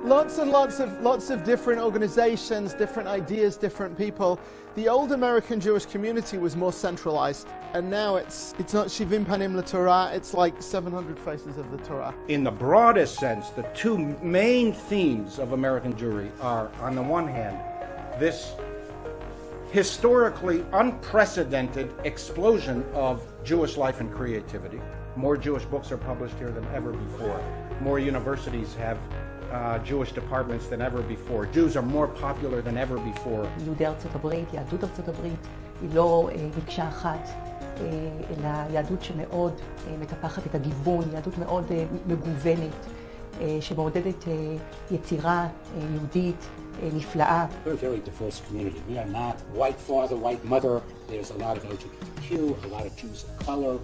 Lots and lots of different organizations, different ideas, different people. The old American Jewish community was more centralized, and now it's not Shivim Panim LaTorah, it's like 700 faces of the Torah. In the broadest sense, the two main themes of American Jewry are, on the one hand, this historically unprecedented explosion of Jewish life and creativity. More Jewish books are published here than ever before. More universities have Jewish departments than ever before. Jews are more popular than ever before. יהודי ארצות הברית, יהדות ארצות הברית, היא לא מקשה אחת, אלא יהדות שמאוד מטפחת את הגיוון, יהדות מאוד מגוונת, שמעודדת יצירה יהודית נפלאה. We're a very diverse community. We are not white father, white mother. There's a lot of LGBTQ, a lot of Jews of color.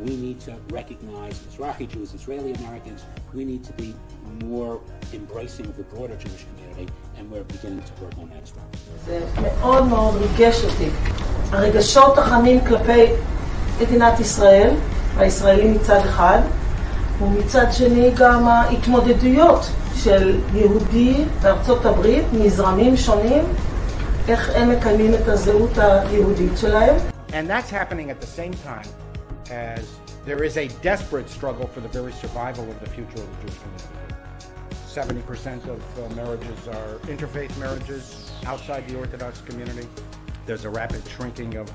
We need to recognize Mizrahi Jews, Israeli Americans. We need to be more embracing of the broader Jewish community, and we're beginning to work on that as well. זה מאוד מאוד ריגש אותי. הרגשות החמים כלפי מדינת ישראל, והישראלים מצד אחד, ומצד שני גם ההתמודדויות של יהודי בארצות הברית, מזרמים שונים, איך הם מקיימים את הזהות היהודית שלהם. And that's happening at the same time as there is a desperate struggle for the very survival of the future of the Jewish community. 70% of marriages are interfaith marriages outside the Orthodox community. There's a rapid shrinking of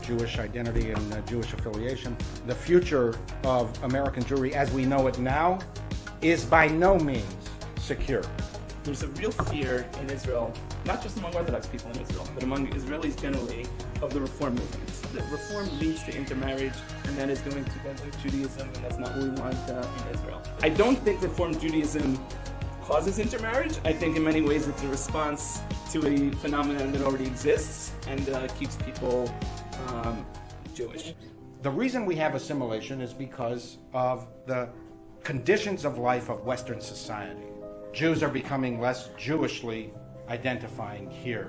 Jewish identity and Jewish affiliation. The future of American Jewry as we know it now is by no means secure. There's a real fear in Israel, not just among Orthodox people in Israel, but among Israelis generally, of the reform movement. That reform leads to intermarriage, and that is going to benefit Judaism, and that's not what we want in Israel. I don't think Reform Judaism causes intermarriage. I think in many ways it's a response to a phenomenon that already exists and keeps people Jewish. The reason we have assimilation is because of the conditions of life of Western society. Jews are becoming less Jewishly identifying here.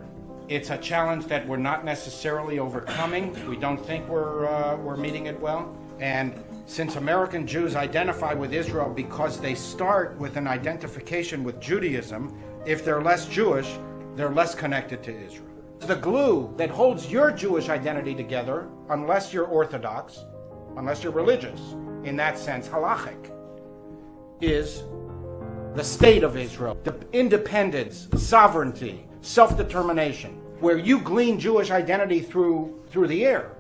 It's a challenge that we're not necessarily overcoming. We don't think we're meeting it well. And since American Jews identify with Israel because they start with an identification with Judaism, if they're less Jewish, they're less connected to Israel. The glue that holds your Jewish identity together, unless you're Orthodox, unless you're religious, in that sense, halachic, is the state of Israel, the independence, sovereignty, self-determination, where you glean Jewish identity through the air.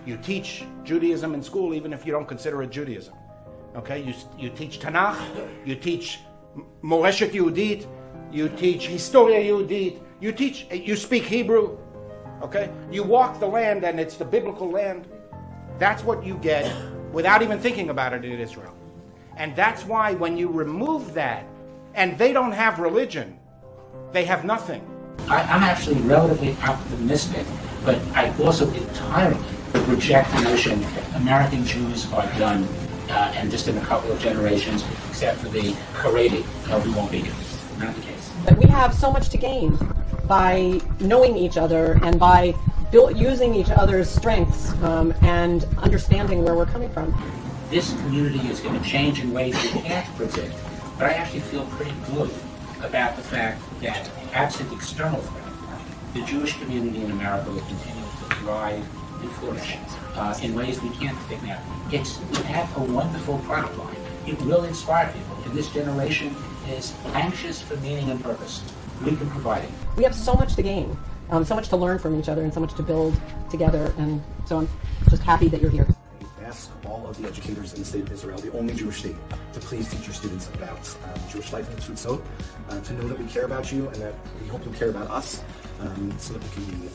You teach Judaism in school even if you don't consider it Judaism. Okay? You teach Tanakh, you teach Moreshet Yehudit, you teach Historia Yehudit, you speak Hebrew. Okay? You walk the land and it's the biblical land. That's what you get without even thinking about it in Israel. And that's why when you remove that, and they don't have religion, they have nothing. I'm actually relatively optimistic, but I also entirely reject the notion American Jews are done, and just in a couple of generations, except for the Haredi, we won't be here. Not the case. But we have so much to gain by knowing each other and by using each other's strengths and understanding where we're coming from. This community is going to change in ways we can't predict, but I actually feel pretty good about the fact that absent external threat, the Jewish community in America will continue to thrive and flourish in ways we can't predict now. It has a wonderful product line. It will inspire people, and this generation is anxious for meaning and purpose. We can provide it. We have so much to gain, so much to learn from each other, and so much to build together, and so I'm just happy that you're here. Ask all of the educators in the state of Israel, the only Jewish state, to please teach your students about Jewish life and Tzutzot, to know that we care about you and that we hope you care about us, so that we can be